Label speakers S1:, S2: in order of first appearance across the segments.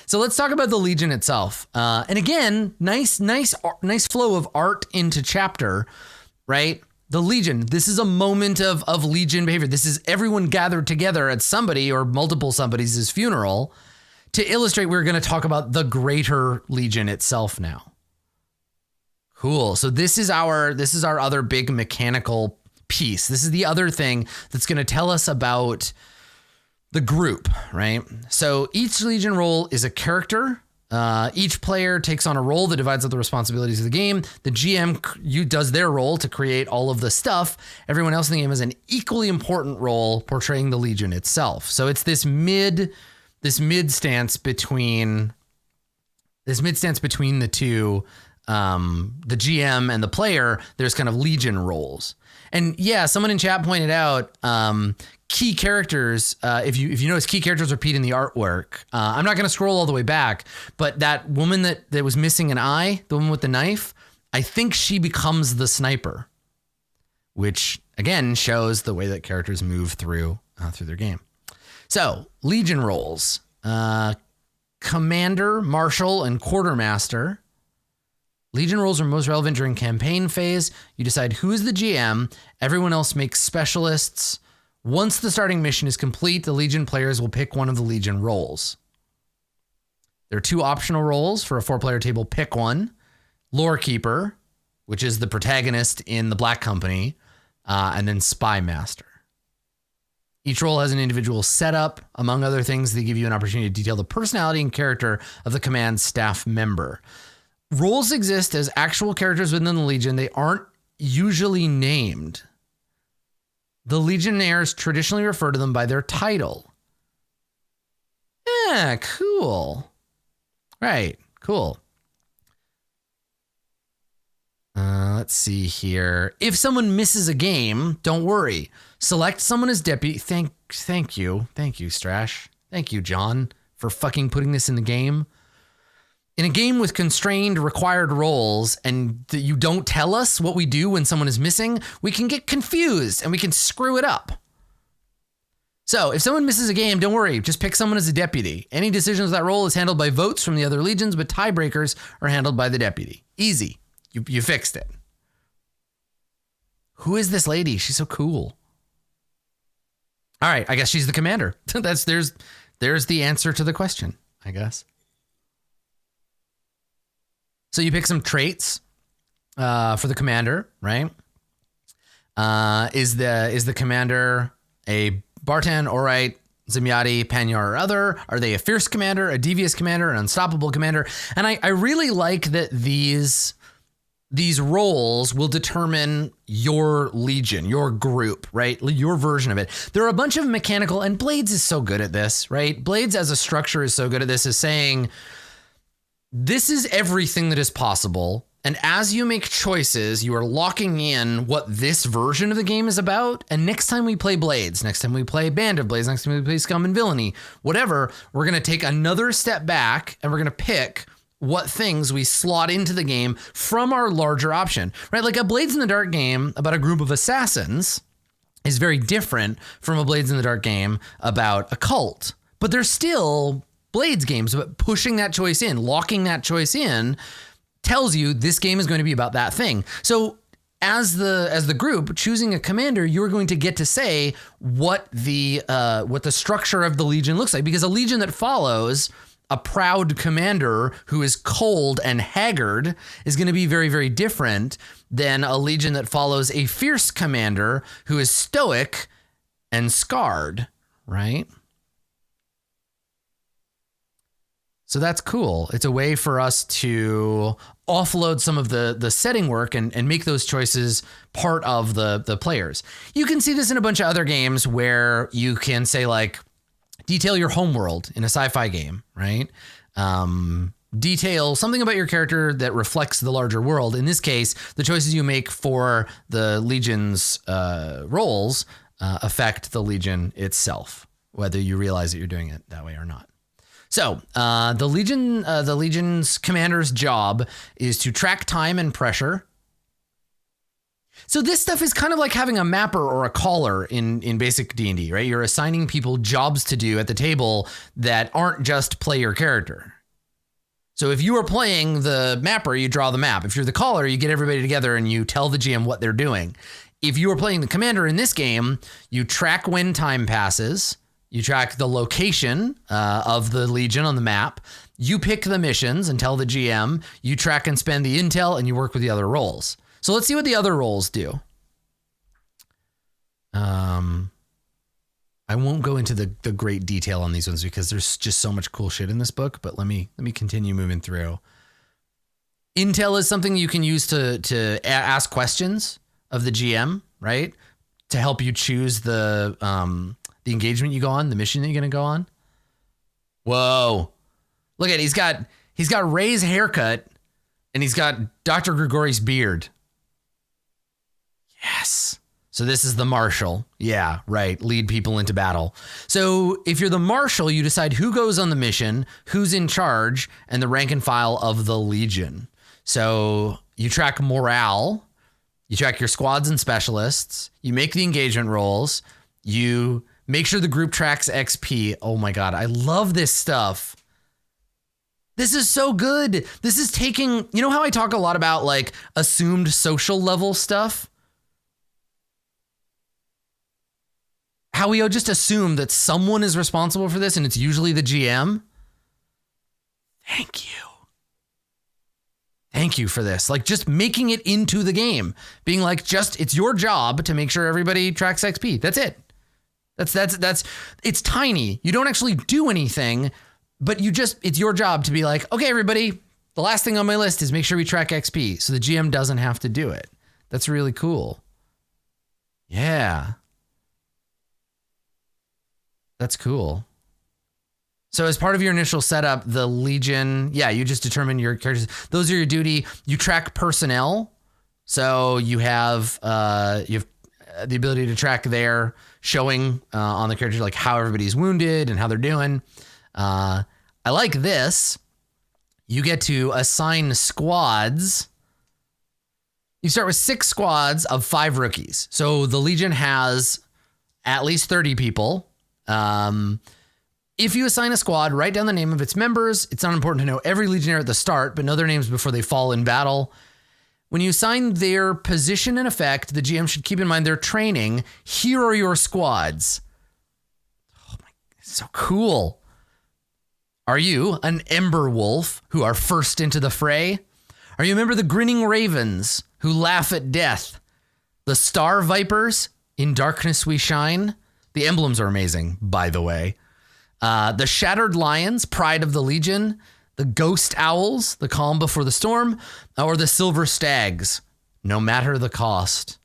S1: So let's talk about the Legion itself. And again, nice flow of art into chapter, right? The Legion, this is a moment of Legion behavior. This is everyone gathered together at somebody or multiple somebody's funeral to illustrate. We're going to talk about the greater Legion itself now. Cool. So this is our other big mechanical piece. This is the other thing that's going to tell us about the group, right? So each Legion role is a character. Each player takes on a role that divides up the responsibilities of the game. The GM does their role to create all of the stuff. Everyone else in the game has an equally important role portraying the Legion itself. So it's this mid stance between the two, the GM and the player. There's kind of Legion roles. And yeah, someone in chat pointed out key characters. If you notice, key characters repeat in the artwork. I'm not going to scroll all the way back, but that woman that was missing an eye, the woman with the knife, I think she becomes the sniper, which again shows the way that characters move through their game. So Legion roles: Commander, Marshal, and Quartermaster. Legion roles are most relevant during campaign phase. You decide who is the GM. Everyone else makes specialists. Once the starting mission is complete, the Legion players will pick one of the Legion roles. There are 2 optional roles for a 4-player table. Pick one. Lore Keeper, which is the protagonist in the Black Company, and then Spymaster. Each role has an individual setup. Among other things, they give you an opportunity to detail the personality and character of the command staff member. Roles exist as actual characters within the Legion. They aren't usually named. The Legionnaires traditionally refer to them by their title. Yeah, cool. Right, cool. Let's see here. If someone misses a game, don't worry. Select someone as deputy. Thank you, Strash. Thank you, John, for fucking putting this in the game. In a game with constrained required roles and you don't tell us what we do when someone is missing, we can get confused and we can screw it up. So if someone misses a game, don't worry, just pick someone as a deputy. Any decisions with that role is handled by votes from the other legions, but tiebreakers are handled by the deputy. Easy. You fixed it. Who is this lady? She's so cool. All right, I guess she's the commander. There's the answer to the question, I guess. So you pick some traits for the commander, right? Is the commander a Bartan, Orite, Zemyati, Panyar, or other? Are they a fierce commander, a devious commander, an unstoppable commander? And I really like that these roles will determine your legion, your group, right? Your version of it. There are a bunch of mechanical, and Blades is so good at this, right? Blades as a structure is so good at this, is saying, this is everything that is possible. And as you make choices, you are locking in what this version of the game is about. And next time we play Blades, next time we play Band of Blades, next time we play Scum and Villainy, whatever, we're going to take another step back and we're going to pick what things we slot into the game from our larger option, right? Like a Blades in the Dark game about a group of assassins is very different from a Blades in the Dark game about a cult, but they're still Blades games, but pushing that choice in, locking that choice in, tells you this game is going to be about that thing. So as the group choosing a commander, you're going to get to say what the structure of the Legion looks like, because a Legion that follows a proud commander who is cold and haggard is going to be very, very different than a Legion that follows a fierce commander who is stoic and scarred, right? So that's cool. It's a way for us to offload some of the setting work and make those choices part of the players. You can see this in a bunch of other games where you can say, like, detail your homeworld in a sci-fi game, right? Detail something about your character that reflects the larger world. In this case, the choices you make for the Legion's roles affect the Legion itself, whether you realize that you're doing it that way or not. So the Legion's commander's job is to track time and pressure, So this stuff is kind of like having a mapper or a caller in basic D&D, right? You're assigning people jobs to do at the table that aren't just play your character. So if you are playing the mapper, you draw the map. If you're the caller, you get everybody together and you tell the GM what they're doing. If you are playing the commander in this game, you track when time passes. You track the location of the Legion on the map. You pick the missions and tell the GM. You track and spend the intel, and you work with the other roles. So let's see what the other roles do. I won't go into the great detail on these ones because there's just so much cool shit in this book, but let me continue moving through. Intel is something you can use to ask questions of the GM, right? To help you choose the engagement you go on, the mission that you're going to go on. Whoa. Look at it. He's got Ray's haircut and he's got Dr. Grigori's beard. Yes. So this is the marshal. Yeah, right. Lead people into battle. So if you're the marshal, you decide who goes on the mission, who's in charge, and the rank and file of the Legion. So you track morale, you track your squads and specialists, you make the engagement rolls, you make sure the group tracks XP. Oh my God, I love this stuff. This is so good. This is taking, you know how I talk a lot about like assumed social level stuff? How we just assume that someone is responsible for this and it's usually the GM. Thank you. Thank you for this. Like just making it into the game, being like, it's your job to make sure everybody tracks XP. That's it. That's it's tiny. You don't actually do anything, but it's your job to be like, okay, everybody, the last thing on my list is make sure we track XP. So the GM doesn't have to do it. That's really cool. Yeah. That's cool. So as part of your initial setup, the Legion, you just determine your characters. Those are your duty. You track personnel. So you have the ability to track there, showing on the character like how everybody's wounded and how they're doing. I like this. You get to assign squads. You start with 6 squads of 5 rookies. So the Legion has at least 30 people. If you assign a squad, write down the name of its members. It's not important to know every Legionnaire at the start, but know their names before they fall in battle. When you assign their position and effect, the GM should keep in mind their training. Here are your squads. Oh my, so cool. Are you an Ember Wolf who are first into the fray? Are you a member of the Grinning Ravens who laugh at death? The Star Vipers, in darkness we shine. The emblems are amazing, by the way. The Shattered Lions, pride of the Legion. The Ghost Owls, the calm before the storm. Or the Silver Stags, no matter the cost.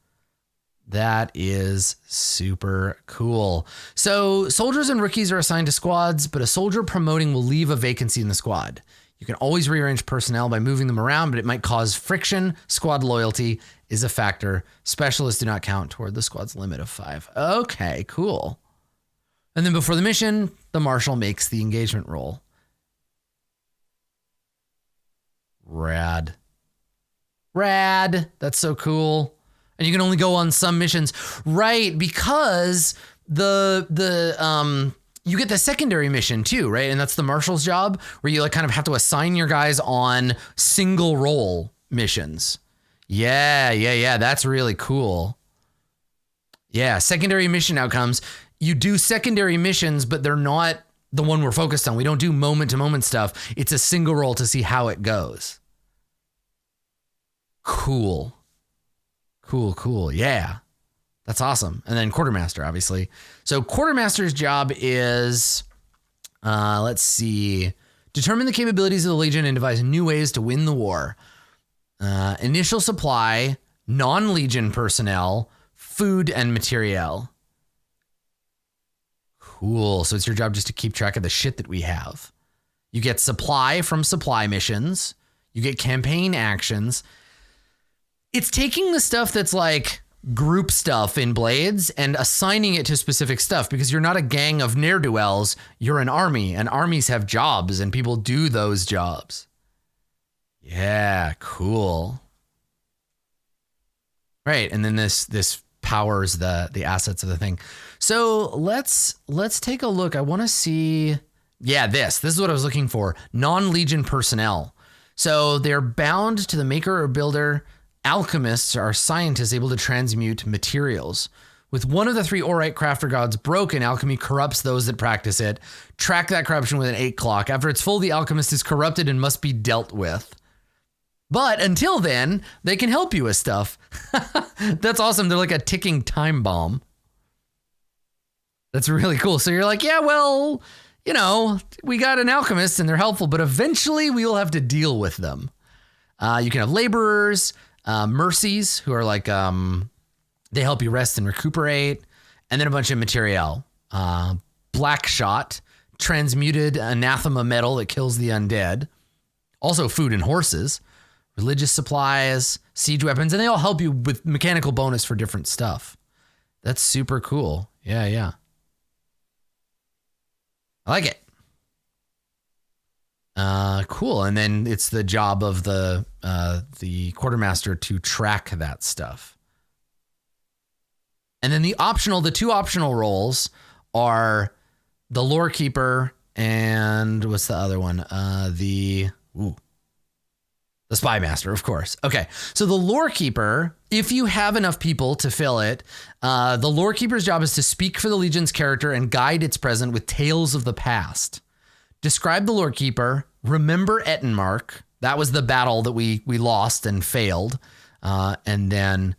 S1: That is super cool. So soldiers and rookies are assigned to squads, but a soldier promoting will leave a vacancy in the squad. You can always rearrange personnel by moving them around, but it might cause friction. Squad loyalty is a factor. Specialists do not count toward the squad's limit of 5. Okay, cool. And then before the mission, the marshal makes the engagement roll. Rad. That's so cool. And you can only go on some missions. Right, because you get the secondary mission too, right? And that's the marshal's job, where you like kind of have to assign your guys on single role missions. Yeah. That's really cool. Yeah, secondary mission outcomes. You do secondary missions, but they're not the one we're focused on. We don't do moment to moment stuff. It's a single roll to see how it goes. Cool. Yeah. That's awesome. And then Quartermaster, obviously. So Quartermaster's job is, let's see, determine the capabilities of the Legion and devise new ways to win the war. Initial supply, non-Legion personnel, food, and materiel. Cool. So it's your job just to keep track of the shit that we have. You get supply from supply missions. You get campaign actions. It's taking the stuff that's like group stuff in Blades and assigning it to specific stuff, because you're not a gang of ne'er-do-wells. You're an army, and armies have jobs and people do those jobs. Yeah, cool. Right, and then this powers the assets of the thing. So let's take a look. I want to see. Yeah, this is what I was looking for. Non-Legion personnel. So they're bound to the maker or builder. Alchemists are scientists able to transmute materials. With one of the 3 Orite crafter gods broken, alchemy corrupts those that practice it. Track that corruption with an 8 clock. After it's full, the alchemist is corrupted and must be dealt with. But until then, they can help you with stuff. That's awesome. They're like a ticking time bomb. That's really cool. So you're like, yeah, well, you know, we got an alchemist and they're helpful, but eventually we will have to deal with them. You can have laborers, mercies, who are like, they help you rest and recuperate, and then a bunch of material. Black shot, transmuted anathema metal that kills the undead. Also food and horses, religious supplies, siege weapons, and they all help you with mechanical bonus for different stuff. That's super cool. Yeah. I like it. Cool. And then it's the job of the quartermaster to track that stuff. And then the 2 optional roles are the lore keeper and what's the other one? The Spymaster, of course. Okay, so the lore keeper, if you have enough people to fill it, the lore keeper's job is to speak for the Legion's character and guide its present with tales of the past. Describe the lore keeper, remember Ettenmark. That was the battle that we lost and failed, and then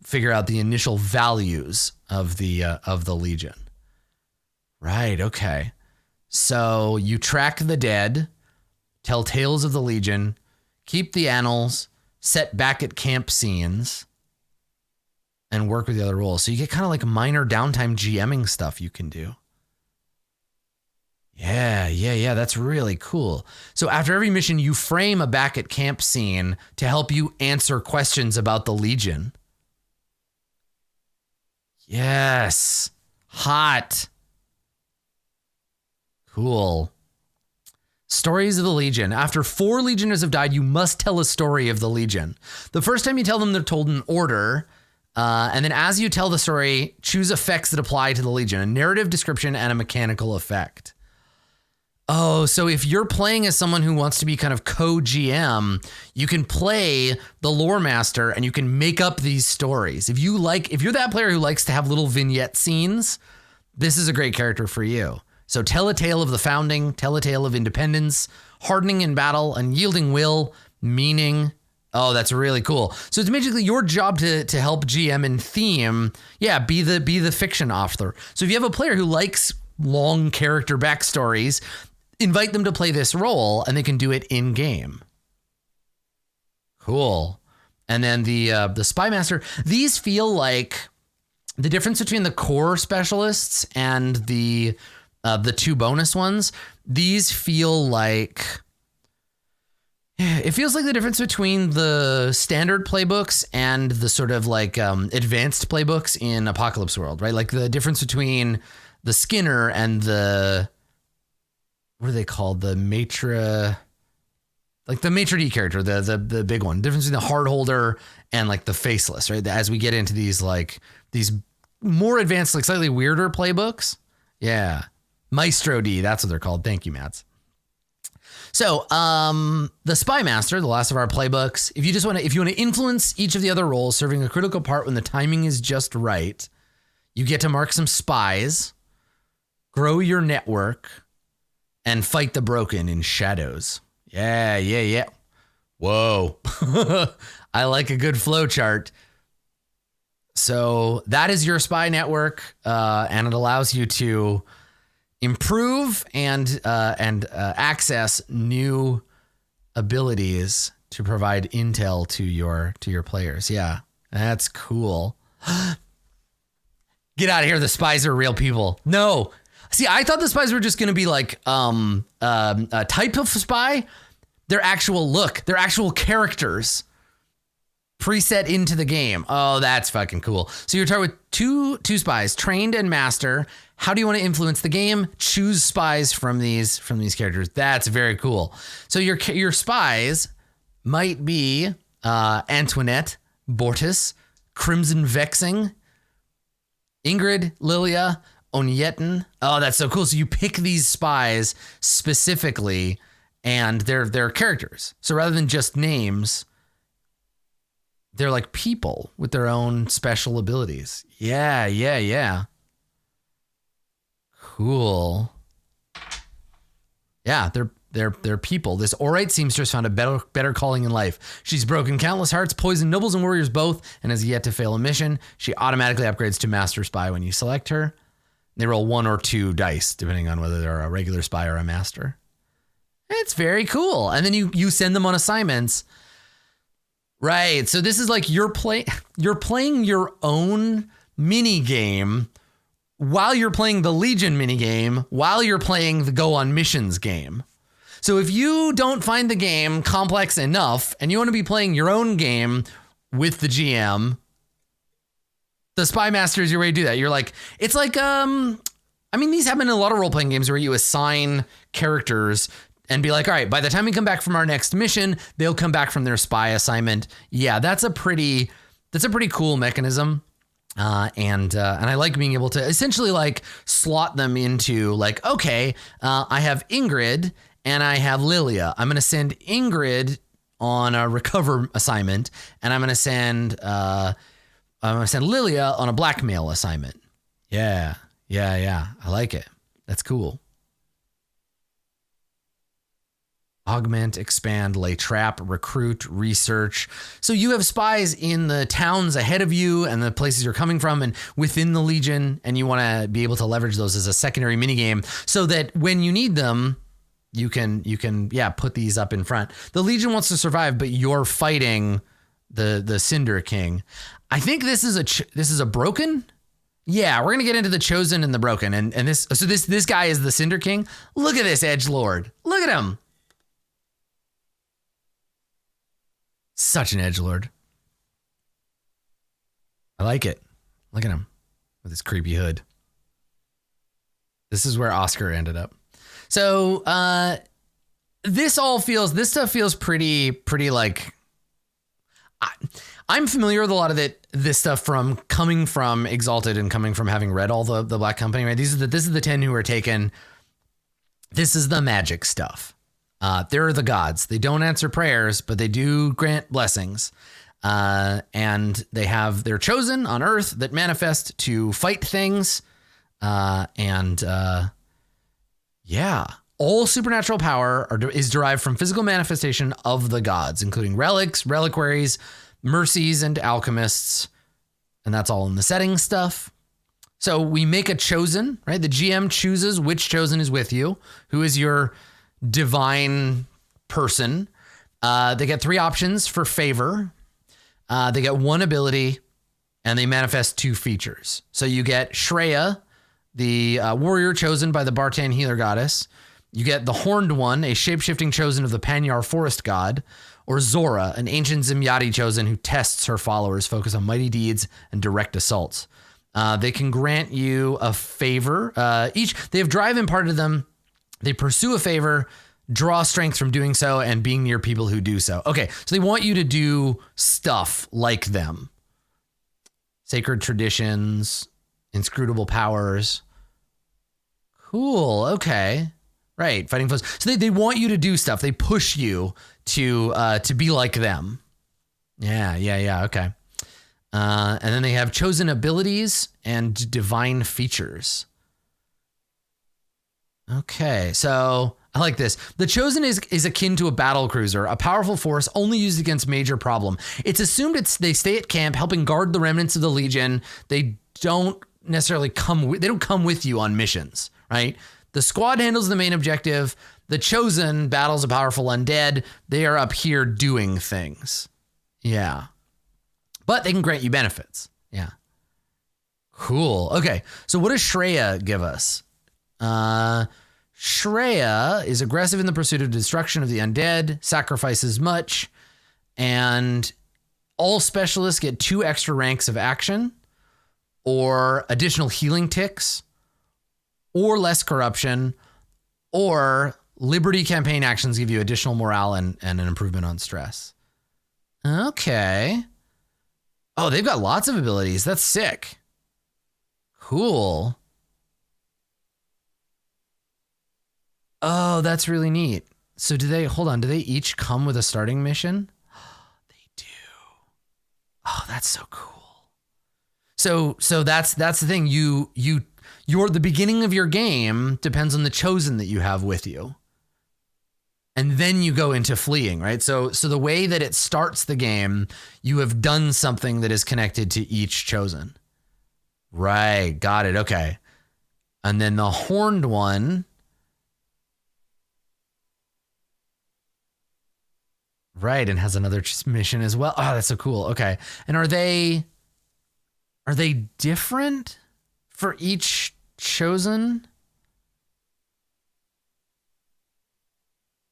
S1: figure out the initial values of the Legion. Right. Okay. So you track the dead, tell tales of the Legion, keep the annals, set back at camp scenes, and work with the other roles. So you get kind of like minor downtime GMing stuff you can do. Yeah. That's really cool. So after every mission, you frame a back at camp scene to help you answer questions about the Legion. Yes. Hot. Cool. Stories of the Legion. After 4 Legionnaires have died, you must tell a story of the Legion. The first time you tell them, they're told in order. And then as you tell the story, choose effects that apply to the Legion, a narrative description and a mechanical effect. Oh, so if you're playing as someone who wants to be kind of co-GM, you can play the lore master and you can make up these stories. If you're that player who likes to have little vignette scenes, this is a great character for you. So tell a tale of the founding, tell a tale of independence, hardening in battle, unyielding will, meaning. Oh, that's really cool. So it's basically your job to help GM and theme. Yeah, be the fiction author. So if you have a player who likes long character backstories, invite them to play this role and they can do it in game. Cool. And then the Spymaster, these feel like the difference between the core specialists and the 2 bonus ones. These feel like, it feels like the difference between the standard playbooks and the sort of like advanced playbooks in Apocalypse World, right? Like the difference between the Skinner and the, what are they called? The maitre d' character, the big one. Difference between the hard holder and like the faceless, right? As we get into these more advanced, like slightly weirder playbooks. Yeah. Maestro D, that's what they're called. Thank you, Mats. So, the Spymaster, the last of our playbooks, if you want to influence each of the other roles, serving a critical part when the timing is just right, you get to mark some spies, grow your network, and fight the broken in shadows. Yeah. Whoa. I like a good flow chart. So that is your spy network, and it allows you to improve and access new abilities to provide intel to your players. Yeah, that's cool. Get out of here. The spies are real people. No. See, I thought the spies were just going to be like a type of spy. They're actual characters preset into the game. Oh, that's fucking cool. So you're targeted with two spies, trained and master. How do you want to influence the game? Choose spies from these characters. That's very cool. So your spies might be Antoinette, Bortis, Crimson Vexing, Ingrid, Lilia, Onyetin. Oh, that's so cool. So you pick these spies specifically, and they're characters. So rather than just names, they're like people with their own special abilities. Yeah. Cool. Yeah, they're people. This Orite seamstress found a better calling in life. She's broken countless hearts, poisoned nobles and warriors both, and has yet to fail a mission. She automatically upgrades to Master Spy when you select her. They roll 1 or 2 dice, depending on whether they're a regular spy or a master. It's very cool. And then you send them on assignments. Right. So this is like you're playing your own mini game while you're playing the Legion mini game, while you're playing the Go on Missions game. So if you don't find the game complex enough and you want to be playing your own game with the GM, the Spymaster is your way to do that. You're like, it's like, these happen in a lot of role-playing games where you assign characters and be like, all right, by the time we come back from our next mission, they'll come back from their spy assignment. Yeah, that's a pretty cool mechanism. And I like being able to essentially like slot them into like, okay, I have Ingrid and I have Lilia. I'm going to send Ingrid on a recover assignment, and I'm going to send Lilia on a blackmail assignment. Yeah. I like it. That's cool. Augment, expand, lay trap, recruit, research. So you have spies in the towns ahead of you and the places you're coming from and within the Legion, and you want to be able to leverage those as a secondary minigame so that when you need them, you can put these up in front. The Legion wants to survive, but you're fighting the Cinder King. I think this is a broken. Yeah, we're gonna get into the chosen and the broken, and this guy is the Cinder King. Look at this edgelord. Look at him. Such an edgelord. I like it. Look at him with his creepy hood. This is where Oscar ended up. So this stuff feels pretty like. I'm familiar with a lot of this stuff from coming from Exalted and coming from having read all the Black Company. Right, this is the 10 who are taken. This is the magic stuff. They're the gods. They don't answer prayers, but they do grant blessings. And they're chosen on Earth that manifest to fight things. All supernatural power is derived from physical manifestation of the gods, including relics, reliquaries, mercies, and alchemists. And that's all in the setting stuff. So we make a chosen, right? The GM chooses which chosen is with you, who is your divine person. They get 3 options for favor. They get 1 ability, and they manifest 2 features. So you get Shreya, the warrior chosen by the Bartan healer goddess. You get the Horned One, a shape-shifting chosen of the Panyar forest god, or Zora, an ancient Zimyati chosen who tests her followers, focus on mighty deeds and direct assaults. They can grant you a favor. They have drive imparted to them. They pursue a favor, draw strength from doing so, and being near people who do so. Okay, so they want you to do stuff like them. Sacred traditions, inscrutable powers. Cool, okay. Right, fighting foes. So they want you to do stuff. They push you to be like them. Yeah, okay. And then they have chosen abilities and divine features. Okay, so I like this. The Chosen is akin to a battle cruiser, a powerful force only used against major problem. It's assumed they stay at camp, helping guard the remnants of the Legion. They don't necessarily come with you on missions, right? The squad handles the main objective. The Chosen battles a powerful undead. They are up here doing things. Yeah. But they can grant you benefits. Yeah. Cool. Okay, so what does Shreya give us? Shreya is aggressive in the pursuit of destruction of the undead, sacrifices much, and all specialists get 2 extra ranks of action, or additional healing ticks, or less corruption, or liberty campaign actions give you additional morale and an improvement on stress. Okay. Oh, they've got lots of abilities. That's sick. Cool. Oh, that's really neat. So do they, hold on, do they each come with a starting mission? They do. Oh, that's so cool. So that's the thing. The beginning of your game depends on the chosen that you have with you. And then you go into fleeing, right? So the way that it starts the game, you have done something that is connected to each chosen. Right, got it, okay. And then the horned one, right, and has another mission as well. Oh, that's so cool, okay. And are they different for each chosen?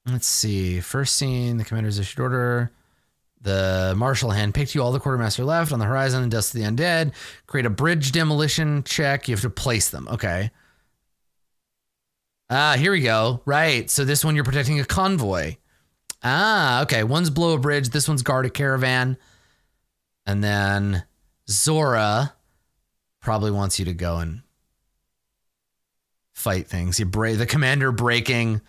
S1: Let's see. First scene, the commander's issued order. The marshal handpicked you. All the quartermaster left on the horizon. Dust to the undead. Create a bridge demolition check. You have to place them. Okay. Here we go. Right. So this one you're protecting a convoy. Okay. One's blow a bridge. This one's guard a caravan. And then Zora probably wants you to go and fight things. The commander breaking...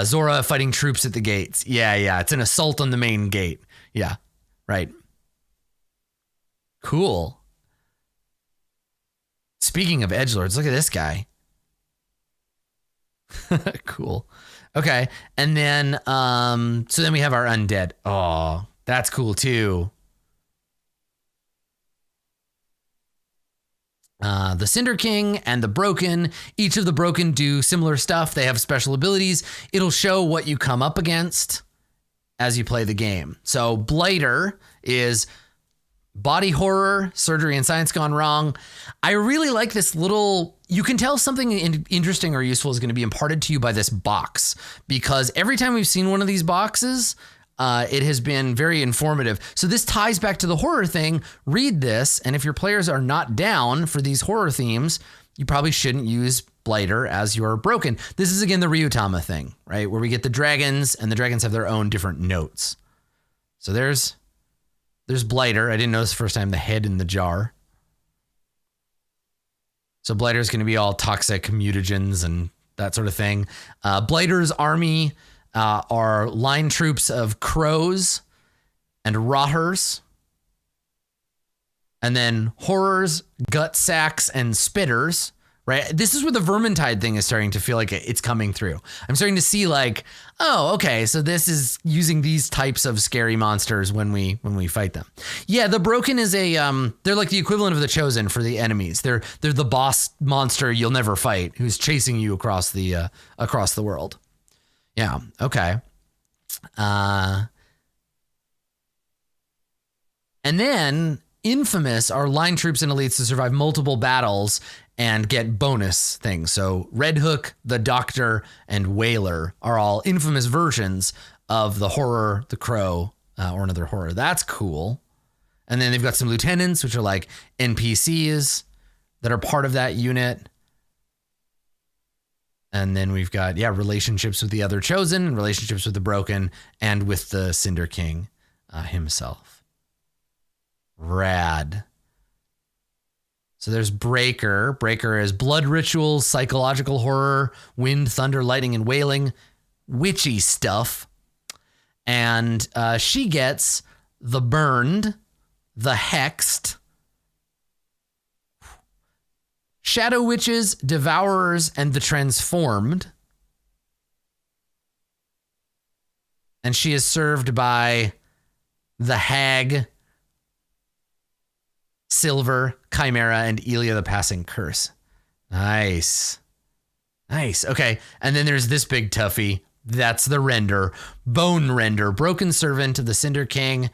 S1: Zora fighting troops at the gates. Yeah. It's an assault on the main gate. Yeah, right. Cool. Speaking of edgelords, look at this guy. Cool. Okay. And then, so then we have our undead. Oh, that's cool too. The Cinder King and the Broken. Each of the Broken do similar stuff. They have special abilities. It'll show what you come up against as you play the game. So Blighter is body horror, surgery and science gone wrong. I really like this little... You can tell something interesting or useful is going to be imparted to you by this box, because every time we've seen one of these boxes... it has been very informative. So this ties back to the horror thing. Read this, and if your players are not down for these horror themes, you probably shouldn't use Blighter as your Broken. This is, again, the Ryutama thing, right? Where we get the dragons, and the dragons have their own different notes. So there's Blighter. I didn't notice the first time the head in the jar. So Blighter is going to be all toxic mutagens and that sort of thing. Blighter's army... are line troops of crows and rotters. And then horrors, gut sacks, and spitters, right? This is where the Vermintide thing is starting to feel like it's coming through. I'm starting to see like, oh, okay, so this is using these types of scary monsters when we fight them. Yeah, the Broken is they're like the equivalent of the Chosen for the enemies. They're the boss monster you'll never fight, who's chasing you across the world. Yeah, okay. And then Infamous are line troops and elites to survive multiple battles and get bonus things. So Red Hook, the Doctor, and Whaler are all Infamous versions of the Horror, the Crow, or another horror. That's cool. And then they've got some lieutenants, which are like NPCs that are part of that unit. And then we've got, relationships with the other Chosen, and relationships with the Broken, and with the Cinder King himself. Rad. So there's Breaker. Breaker is blood rituals, psychological horror, wind, thunder, lightning, and wailing. Witchy stuff. And she gets the Burned, the Hexed, Shadow Witches, Devourers, and the Transformed. And she is served by the Hag, Silver, Chimera, and Elia the Passing Curse. Nice. Okay. And then there's this big toughie. That's the Render. Bone Render. Broken servant of the Cinder King.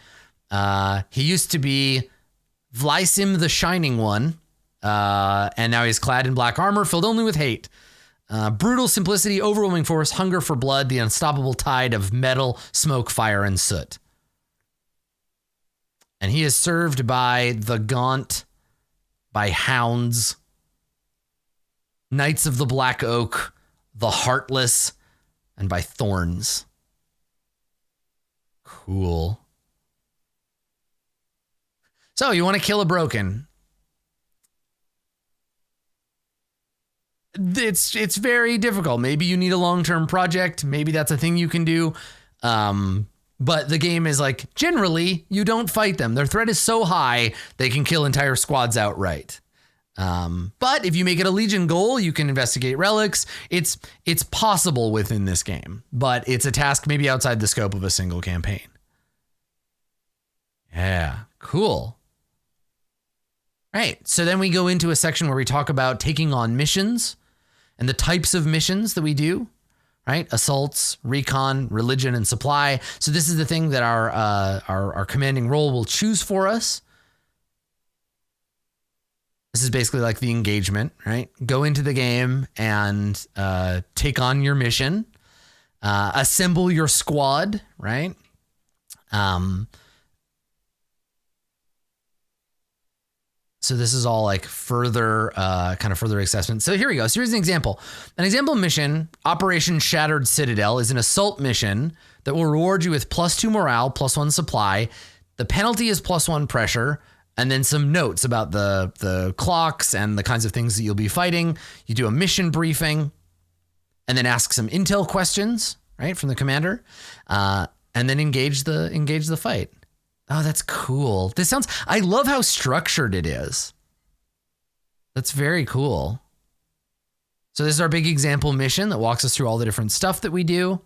S1: He used to be Vlysim the Shining One. And now he's clad in black armor, filled only with hate. Brutal simplicity, overwhelming force, hunger for blood, the unstoppable tide of metal, smoke, fire, and soot. And he is served by the Gaunt, by Hounds, Knights of the Black Oak, the Heartless, and by Thorns. Cool. So you want to kill a broken. It's very difficult. Maybe you need a long-term project. Maybe that's a thing you can do. But the game is like, generally, you don't fight them. Their threat is so high, they can kill entire squads outright. But if you make it a Legion goal, you can investigate relics. It's possible within this game, but it's a task maybe outside the scope of a single campaign. Yeah, cool. Right, so then we go into a section where we talk about taking on missions and the types of missions that we do, right? Assaults, recon, religion, and supply. So this is the thing that our commanding role will choose for us. This is basically like the engagement, right? Go into the game and take on your mission, assemble your squad, right? So this is all like further, kind of further assessment. So here we go. So here's an example. An example mission, Operation Shattered Citadel, is an assault mission that will reward you with +2 morale, +1 supply. The penalty is +1 pressure, and then some notes about the clocks and the kinds of things that you'll be fighting. You do a mission briefing, and then ask some intel questions, right, from the commander, and then engage the fight. Oh, that's cool. I love how structured it is. That's very cool. So this is our big example mission that walks us through all the different stuff that we do.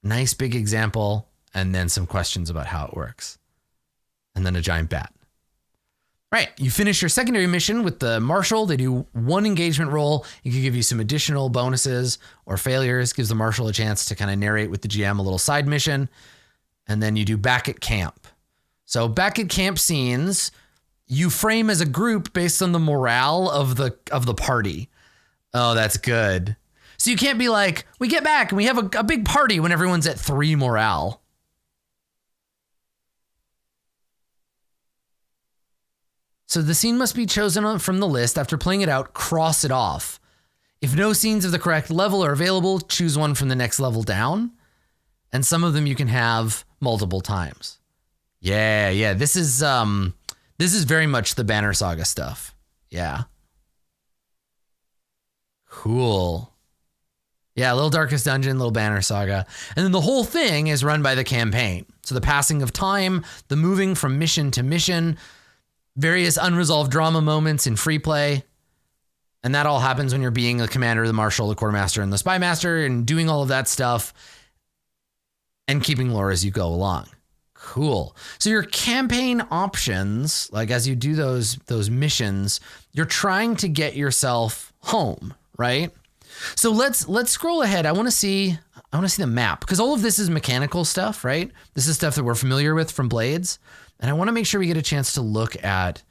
S1: Nice big example, and then some questions about how it works. And then a giant bat. Right, you finish your secondary mission with the Marshal. They do 1 engagement roll. It can give you some additional bonuses or failures. Gives the Marshal a chance to kind of narrate with the GM a little side mission. And then you do back at camp. So back at camp scenes, you frame as a group based on the morale of the party. Oh, that's good. So you can't be like, we get back and we have a big party when everyone's at 3 morale. So the scene must be chosen from the list. After playing it out, cross it off. If no scenes of the correct level are available, choose one from the next level down. And some of them you can have multiple times. Yeah. This is very much the Banner Saga stuff. Yeah. Cool. Yeah, Little Darkest Dungeon, Little Banner Saga. And then the whole thing is run by the campaign. So the passing of time, the moving from mission to mission, various unresolved drama moments in free play. And that all happens when you're being the commander, the marshal, the quartermaster, and the spymaster, and doing all of that stuff and keeping lore as you go along. Cool. So your campaign options, like as you do those missions, you're trying to get yourself home, right? So let's scroll ahead. I want to see the map, because all of this is mechanical stuff, right? This is stuff that we're familiar with from Blades. And I want to make sure we get a chance to look at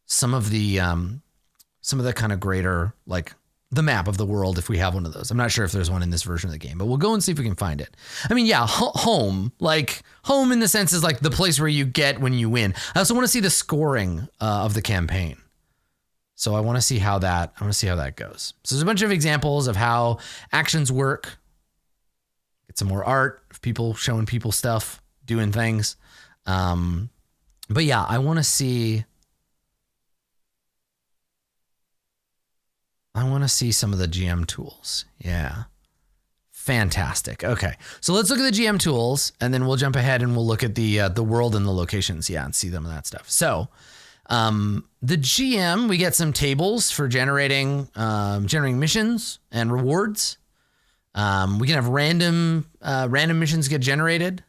S1: some of the kind of greater, like the map of the world, if we have one of those. I'm not sure if there's one in this version of the game, but we'll go and see if we can find it. I mean, yeah, home in the sense is like the place where you get when you win. I also want to see the scoring of the campaign. So I want to see how that goes. So there's a bunch of examples of how actions work. Get some more art of people showing people stuff, doing things. But yeah, I want to see some of the GM tools. Yeah. Fantastic. Okay. So let's look at the GM tools, and then we'll jump ahead and we'll look at the world and the locations. Yeah. And see them and that stuff. So, the GM, we get some tables for generating missions and rewards. We can have random missions get generated.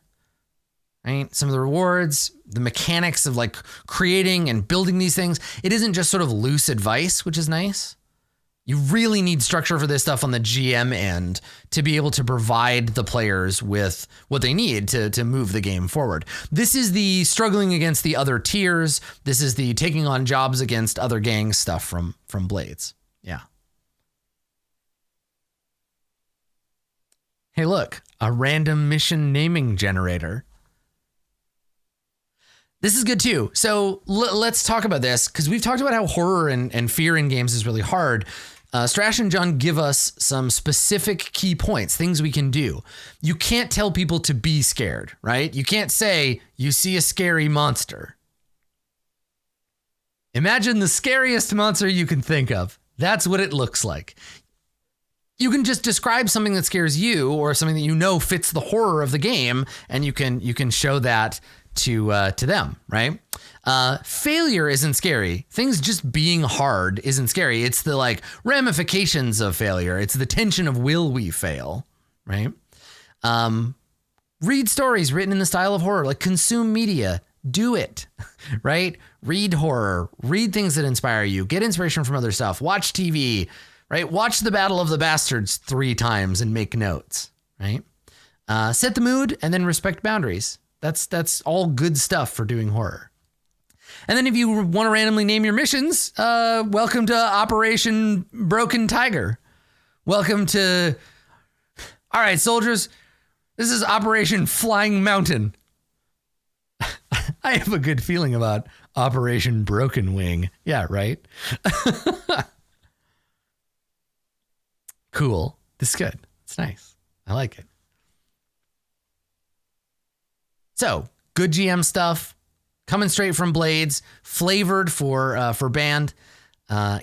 S1: Right? Some of the rewards, the mechanics of like creating and building these things. It isn't just sort of loose advice, which is nice. You really need structure for this stuff on the GM end to be able to provide the players with what they need to move the game forward. This is the struggling against the other tiers. This is the taking on jobs against other gangs stuff from Blades. Yeah. Hey, look, a random mission naming generator. This is good too. So let's talk about this, because we've talked about how horror and fear in games is really hard. Strash and John give us some specific key points, things we can do. You can't tell people to be scared, right? You can't say you see a scary monster. Imagine the scariest monster you can think of. That's what it looks like. You can just describe something that scares you or something that you know fits the horror of the game, and you can show that to them, right? Failure isn't scary. Things just being hard isn't scary. It's the like ramifications of failure. It's the tension of will we fail, right? Read stories written in the style of horror, like consume media, do it, right? Read horror, read things that inspire you, get inspiration from other stuff, watch TV, right? Watch the Battle of the Bastards 3 times and make notes, right? Set the mood and then respect boundaries. That's all good stuff for doing horror. And then if you want to randomly name your missions, welcome to Operation Broken Tiger. Welcome to, all right, soldiers, this is Operation Flying Mountain. I have a good feeling about Operation Broken Wing. Yeah, right? Cool. This is good. It's nice. I like it. So, good GM stuff, coming straight from Blades, flavored for band,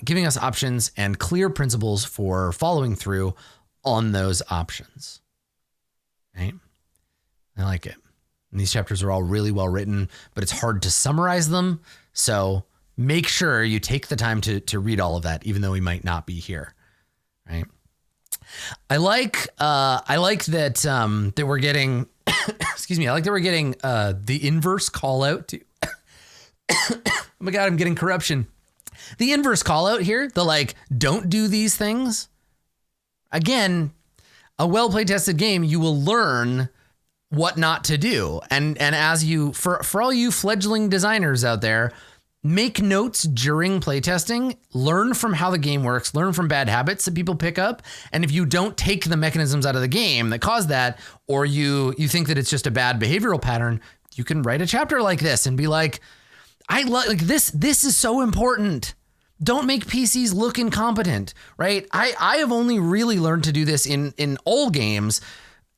S1: giving us options and clear principles for following through on those options. Right? I like it. And these chapters are all really well written, but it's hard to summarize them. So make sure you take the time to read all of that, even though we might not be here. Right? I like that that we're getting. Excuse me. I like that we're getting the inverse call out to. Oh my God, I'm getting corruption. The inverse call out here, the like, don't do these things. Again, a well play tested game, you will learn what not to do. And as you, for all you fledgling designers out there, make notes during playtesting, learn from how the game works, learn from bad habits that people pick up. And if you don't take the mechanisms out of the game that cause that, or you think that it's just a bad behavioral pattern, you can write a chapter like this and be like, I like this. This is so important. Don't make PCs look incompetent, right? I have only really learned to do this in all games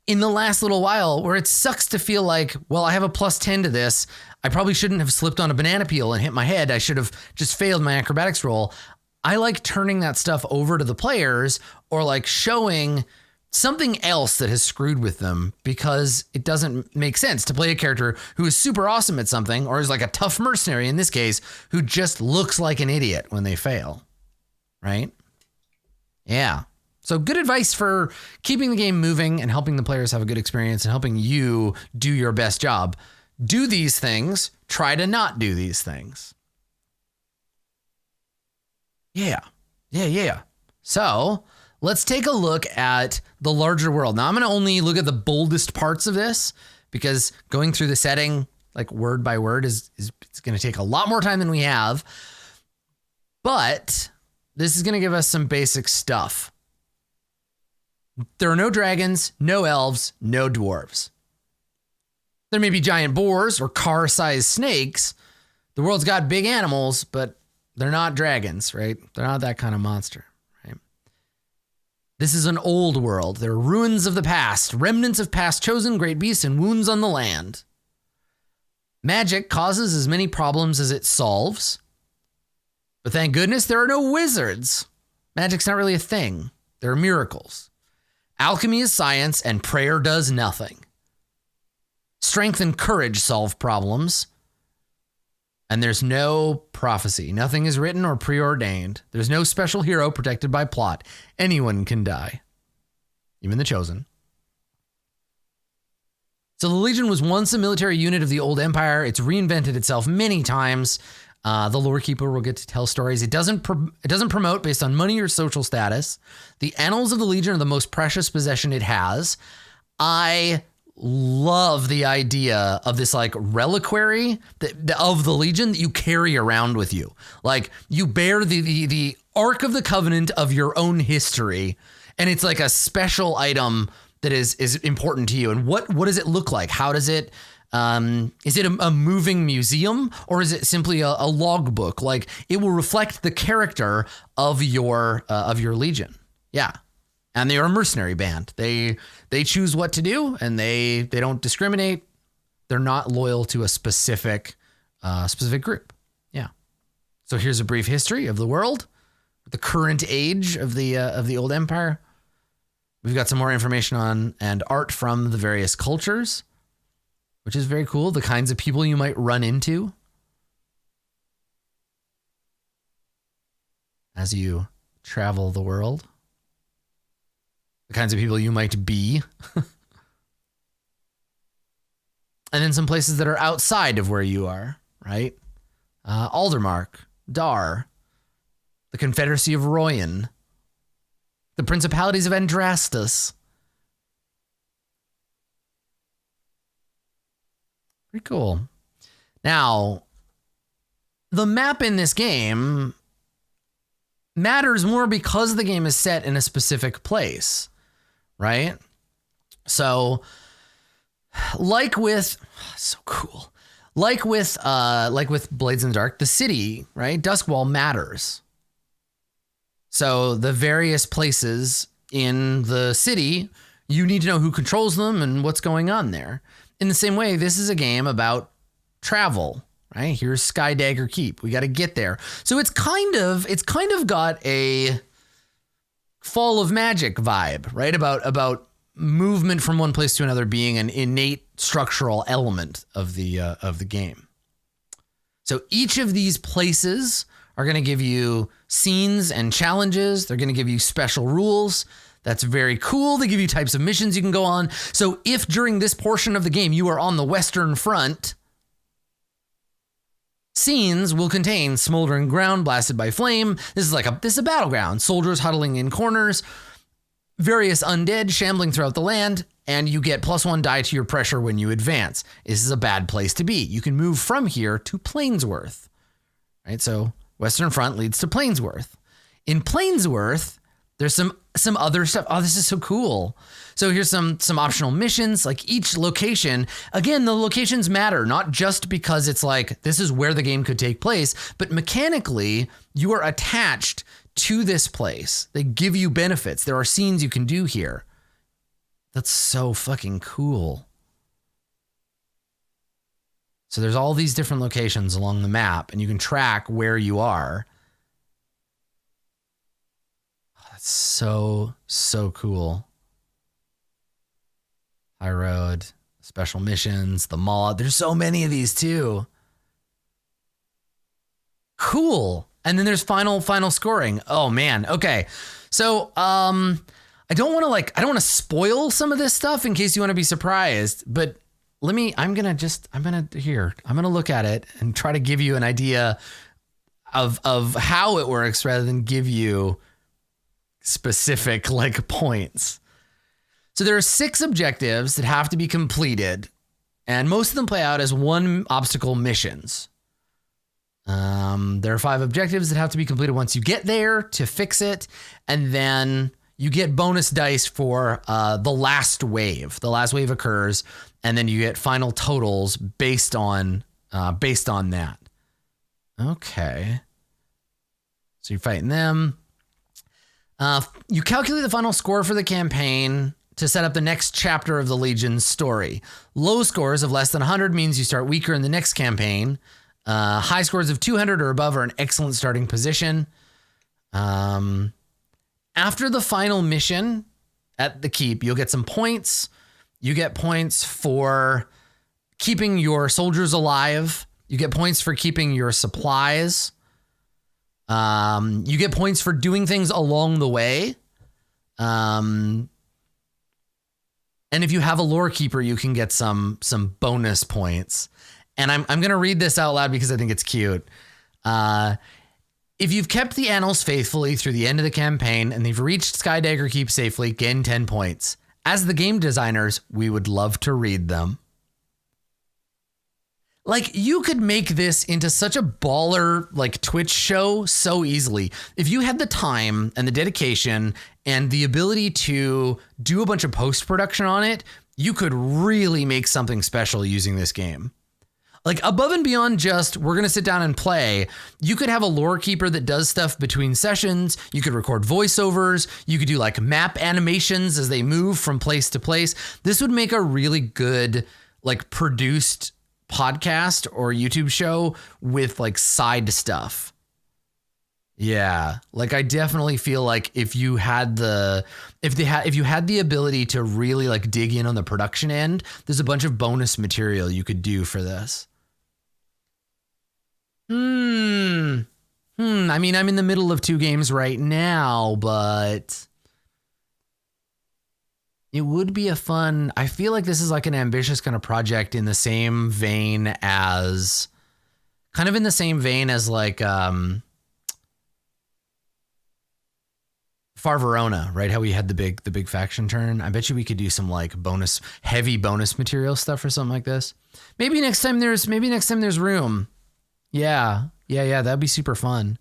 S1: in the last little while, where it sucks to feel like, well, I have a +10 to this. I probably shouldn't have slipped on a banana peel and hit my head. I should have just failed my acrobatics roll. I like turning that stuff over to the players, or like showing something else that has screwed with them, because it doesn't make sense to play a character who is super awesome at something, or is like a tough mercenary in this case, who just looks like an idiot when they fail, right? Yeah. So good advice for keeping the game moving and helping the players have a good experience and helping you do your best job. Do these things, try to not do these things. Yeah. So let's take a look at the larger world. Now I'm going to only look at the boldest parts of this, because going through the setting, like word by word, is it's going to take a lot more time than we have. But this is going to give us some basic stuff. There are no dragons, no elves, no dwarves. There may be giant boars or car-sized snakes. The world's got big animals, but they're not dragons, right? They're not that kind of monster, right? This is an old world. There are ruins of the past, remnants of past chosen great beasts, and wounds on the land. Magic causes as many problems as it solves. But thank goodness there are no wizards. Magic's not really a thing. There are miracles. Alchemy is science, and prayer does nothing. Strength and courage solve problems. And there's no prophecy. Nothing is written or preordained. There's no special hero protected by plot. Anyone can die. Even the chosen. So the Legion was once a military unit of the old empire. It's reinvented itself many times. The lore keeper will get to tell stories. It doesn't promote based on money or social status. The annals of the Legion are the most precious possession it has. I love the idea of this like reliquary of the Legion that you carry around with you. Like you bear the Ark of the Covenant of your own history, and it's like a special item that is important to you. And what does it look like? How does it Is it a moving museum, or is it simply a logbook? Like, it will reflect the character of your legion. Yeah. And they are a mercenary band. They choose what to do, and they don't discriminate. They're not loyal to a specific group. Yeah. So here's a brief history of the world, the current age of the old empire. We've got some more information on and art from the various cultures, which is very cool. The kinds of people you might run into as you travel the world. The kinds of people you might be. And then some places that are outside of where you are, right? Aldermark, Dar, the Confederacy of Royan, the Principalities of Andrastus. Pretty cool. Now, the map in this game matters more because the game is set in a specific place, right? So, like with so cool. Like with Blades in the Dark, the city, right? Duskwall matters. So the various places in the city, you need to know who controls them and what's going on there. In the same way, this is a game about travel, right? Here's Skydagger Keep. We got to get there. So it's kind of got a Fall of Magic vibe, right? About movement from one place to another being an innate structural element of the game. So each of these places are going to give you scenes and challenges. They're going to give you special rules. That's very cool. They give you types of missions you can go on. So if during this portion of the game you are on the Western Front, scenes will contain smoldering ground blasted by flame. This is a battleground. Soldiers huddling in corners, various undead shambling throughout the land, and you get +1 die to your pressure when you advance. This is a bad place to be. You can move from here to Plainsworth, right? So Western Front leads to Plainsworth. In Plainsworth, there's some other stuff. Oh, this is so cool. So here's some optional missions. Like each location, again, the locations matter, not just because it's like, this is where the game could take place, but mechanically, you are attached to this place. They give you benefits. There are scenes you can do here. That's so fucking cool. So there's all these different locations along the map, and you can track where you are. Oh, that's so cool. High Road, special missions, the mall. There's so many of these too. Cool. And then there's final scoring. Oh man. Okay. So, I don't want to spoil some of this stuff in case you want to be surprised, but I'm going to look at it and try to give you an idea of how it works rather than give you specific points. So there are 6 objectives that have to be completed, and most of them play out as one obstacle missions. There are 5 objectives that have to be completed once you get there to fix it, and then you get bonus dice for the last wave. The last wave occurs, and then you get final totals based on that. Okay. So you're fighting them. You calculate the final score for the campaign to set up the next chapter of the Legion's story. Low scores of less than 100 means you start weaker in the next campaign. High scores of 200 or above are an excellent starting position. After the final mission at the keep, you'll get some points. You get points for keeping your soldiers alive. You get points for keeping your supplies. You get points for doing things along the way. And if you have a lore keeper, you can get some bonus points. And I'm going to read this out loud because I think it's cute. If you've kept the annals faithfully through the end of the campaign and they've reached Skydagger Keep safely, gain 10 points. As the game designers, we would love to read them. You could make this into such a baller, Twitch show so easily. If you had the time and the dedication and the ability to do a bunch of post-production on it, you could really make something special using this game. Like above and beyond just, we're going to sit down and play, you could have a lore keeper that does stuff between sessions. You could record voiceovers. You could do like map animations as they move from place to place. This would make a really good, like produced podcast or YouTube show with like side stuff. Yeah, like I definitely feel like if you had the ability to really like dig in on the production end, there's a bunch of bonus material you could do for this. I mean, I'm in the middle of 2 games right now, but it would be a fun, I feel like this is like an ambitious kind of project in the same vein as like, Far Verona, right? How we had the big faction turn. I bet you we could do some like heavy bonus material stuff or something like this. Maybe next time there's room. Yeah. That'd be super fun.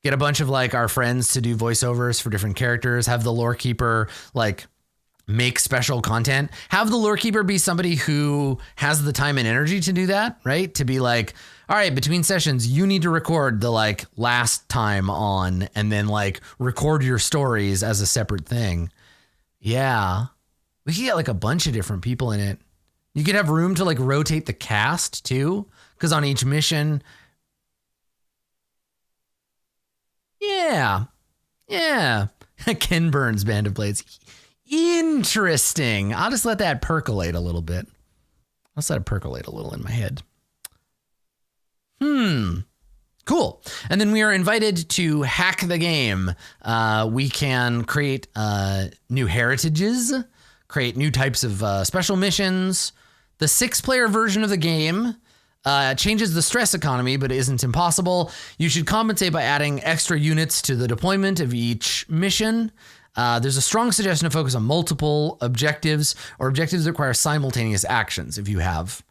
S1: Get a bunch of like our friends to do voiceovers for different characters. Have the lore keeper like make special content. Have the lore keeper be somebody who has the time and energy to do that, right? To be like, all right, between sessions, you need to record the like last time on and then like record your stories as a separate thing. Yeah. We could get like a bunch of different people in it. You could have room to like rotate the cast too, because on each mission. Yeah. Ken Burns Band of Blades. Interesting. I'll just let that percolate a little bit. I'll let it percolate a little in my head. Cool. And then we are invited to hack the game. We can create new heritages, create new types of special missions. The 6-player version of the game changes the stress economy, but isn't impossible. You should compensate by adding extra units to the deployment of each mission. There's a strong suggestion to focus on multiple objectives or objectives that require simultaneous actions if you have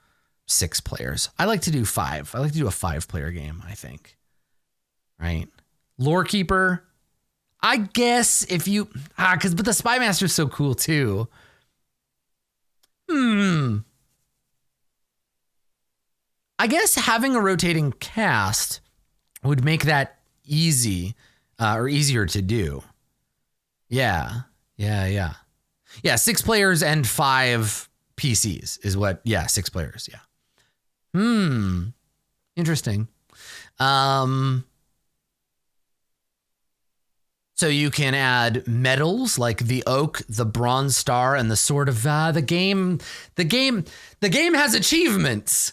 S1: 6 players. I like to do 5. I like to do a 5-player game, I think. Right? Lore Keeper. I guess if you... but the Spymaster is so cool too. I guess having a rotating cast would make that easy or easier to do. Yeah. 6 players and 5 PCs is what, 6 players. Yeah. Interesting. So you can add medals like the oak, the bronze star, and the sword of the game has achievements.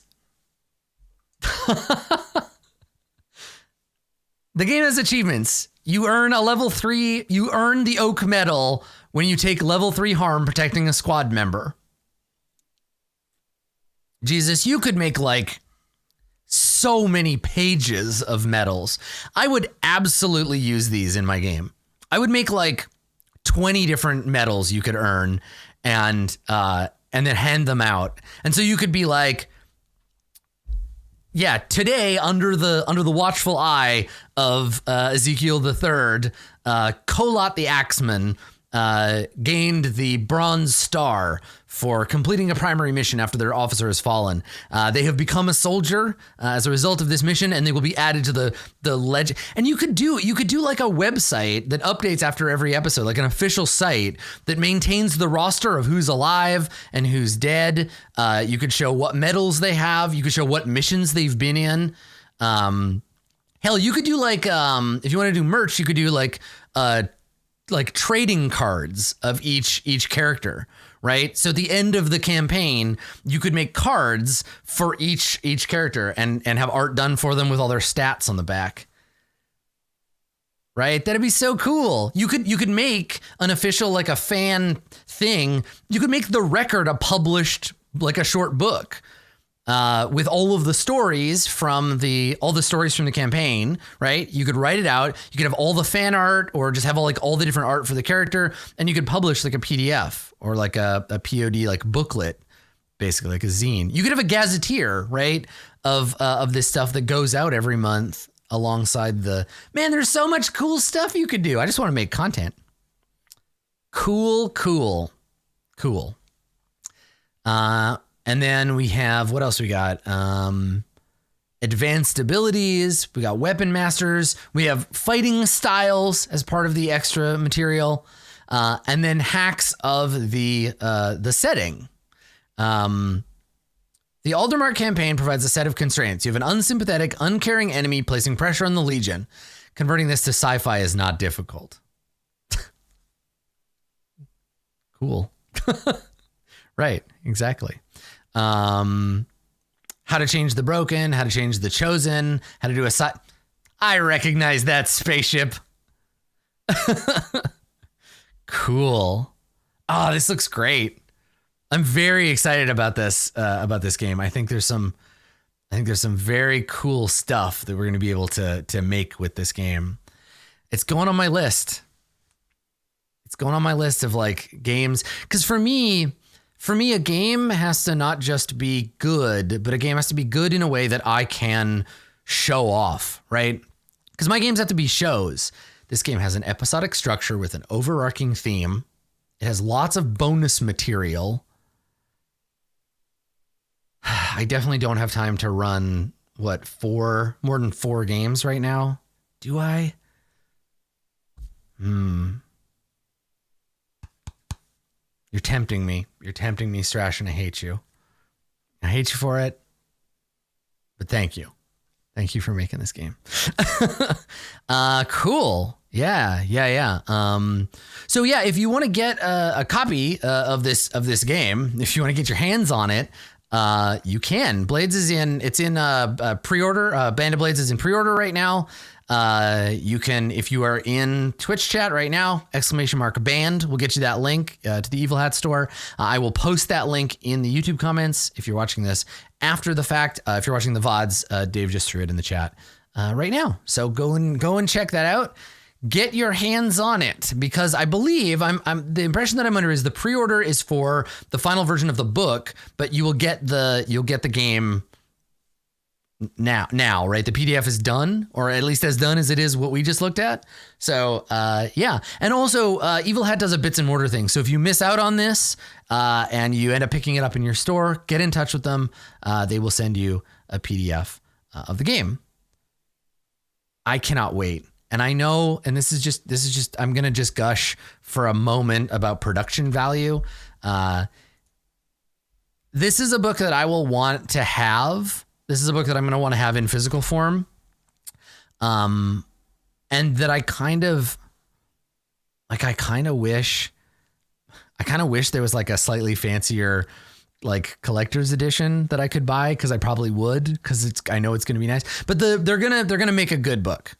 S1: The game has achievements. You earn a level 3. You earn the oak medal when you take level 3 harm protecting a squad member. Jesus, you could make like so many pages of medals. I would absolutely use these in my game. I would make like 20 different medals you could earn and then hand them out. And so you could be like, yeah, today under the watchful eye of Ezekiel III, Kolot the Axeman gained the bronze star for completing a primary mission after their officer has fallen. They have become a soldier as a result of this mission, and they will be added to the legend. And you could do like a website that updates after every episode, like an official site that maintains the roster of who's alive and who's dead. You could show what medals they have. You could show what missions they've been in. Hell, you could do like if you want to do merch, you could do like trading cards of each character, right? So at the end of the campaign, you could make cards for each character and have art done for them with all their stats on the back. Right? That'd be so cool. You could make an official, like a fan thing. You could make the record a published, like a short book. With all of the stories from the campaign, right? You could write it out. You could have all the fan art, or just have all the different art for the character, and you could publish like a PDF or like a POD like booklet, basically like a zine. You could have a gazetteer, right, of this stuff that goes out every month alongside the. Man, there's so much cool stuff you could do. I just want to make content. Cool. And then we have, what else we got? Advanced abilities. We got weapon masters. We have fighting styles as part of the extra material. And then hacks of the setting. The Aldermark campaign provides a set of constraints. You have an unsympathetic, uncaring enemy placing pressure on the Legion. Converting this to sci-fi is not difficult. Cool. Right, exactly. How to change the broken, how to change the chosen, how to do a I recognize that spaceship. Cool. Oh, this looks great. I'm very excited about this game. I think there's some very cool stuff that we're going to be able to make with this game. It's going on my list. It's going on my list of like games, because for me, a game has to not just be good, but a game has to be good in a way that I can show off, right? Because my games have to be shows. This game has an episodic structure with an overarching theme. It has lots of bonus material. I definitely don't have time to run, more than 4 games right now? Do I? You're tempting me. You're tempting me, Strash, and I hate you. I hate you for it, but thank you. Thank you for making this game. Cool. Yeah. So yeah, if you want to get a copy of this game, if you want to get your hands on it, you can. Blades is in pre-order. Band of Blades is in pre-order right now. You can, if you are in Twitch chat right now, !band will get you that link to the Evil Hat store. I will post that link in the YouTube comments if you're watching this after the fact. If you're watching the VODs, Dave just threw it in the chat right now. So go and check that out. Get your hands on it, because I believe I'm the impression that I'm under is the pre-order is for the final version of the book, but you'll get the game now, right? The PDF is done, or at least as done as it is what we just looked at. So yeah. And also Evil Hat does a bits and mortar thing. So if you miss out on this and you end up picking it up in your store, get in touch with them. They will send you a PDF of the game. I cannot wait. And I know, and this is just, I'm going to just gush for a moment about production value. This is a book that I will want to have. This is a book that I'm going to want to have in physical form. And that I kind of wish there was like a slightly fancier, like collector's edition that I could buy. Cause I probably would, cause I know it's going to be nice, but they're going to make a good book.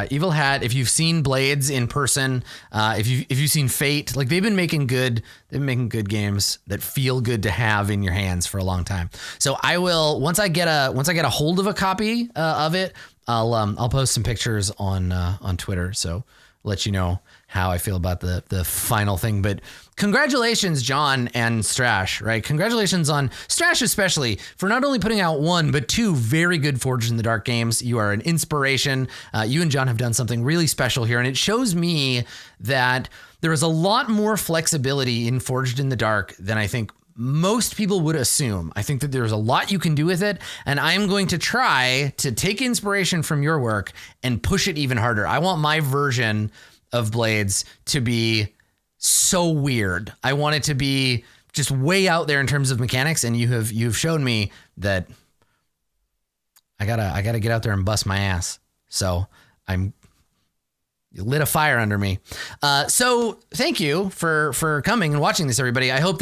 S1: Evil Hat, if you've seen Blades in person, if you've seen Fate, like they've been making good games that feel good to have in your hands for a long time. So I will, once I get a hold of a copy of it, I'll post some pictures on Twitter. So let you know how I feel about the final thing. But congratulations, John and Strash, right? Congratulations on Strash, especially for not only putting out 1, but 2 very good Forged in the Dark games. You are an inspiration. You and John have done something really special here. And it shows me that there is a lot more flexibility in Forged in the Dark than I think most people would assume. I think that there's a lot you can do with it. And I'm going to try to take inspiration from your work and push it even harder. I want my version of Blades to be so weird. I want it to be just way out there in terms of mechanics, and you've shown me that I gotta get out there and bust my ass. So you lit a fire under me. So thank you for coming and watching this, everybody. I hope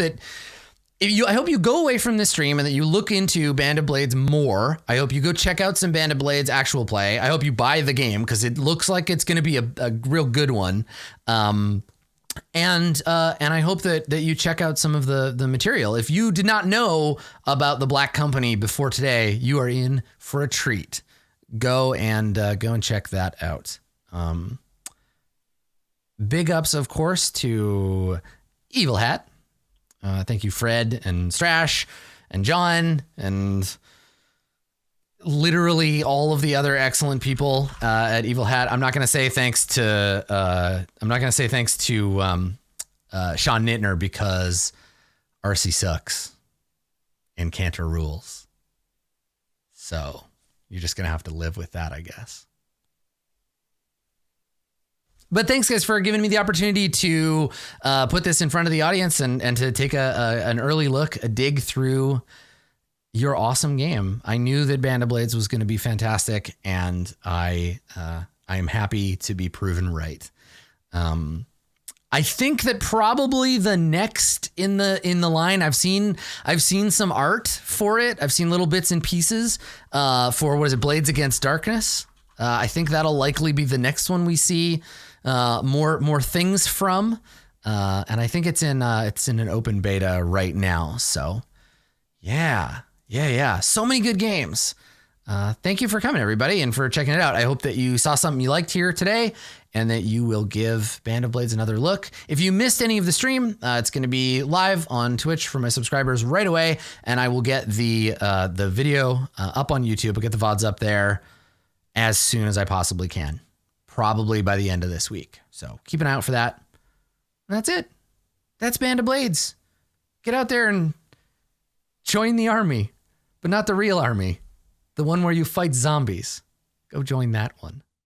S1: you go away from this stream and that you look into Band of Blades more. I hope you go check out some Band of Blades actual play. I hope you buy the game because it looks like it's going to be a real good one. And I hope that you check out some of the material. If you did not know about the Black Company before today, you are in for a treat. Go and check that out. Big ups, of course, to Evil Hat. Thank you, Fred and Strash and John and literally all of the other excellent people at Evil Hat. I'm not going to say thanks to Sean Nittner because RC sucks. and Cantor rules. So you're just going to have to live with that, I guess. But thanks, guys, for giving me the opportunity to put this in front of the audience and to take an early look, a dig through your awesome game. I knew that Band of Blades was going to be fantastic, and I am happy to be proven right. I think that probably the next in the line, I've seen some art for it. I've seen little bits and pieces for, what is it, Blades Against Darkness. I think that'll likely be the next one we see more things from, and I think it's in an open beta right now. So yeah. So many good games. Thank you for coming, everybody, and for checking it out. I hope that you saw something you liked here today, and that you will give Band of Blades another look. If you missed any of the stream, it's going to be live on Twitch for my subscribers right away, and I will get the video up on YouTube. I'll get the VODs up there as soon as I possibly can, probably by the end of this week. So keep an eye out for that. And that's it. That's Band of Blades. Get out there and join the army, but not the real army. The one where you fight zombies. Go join that one.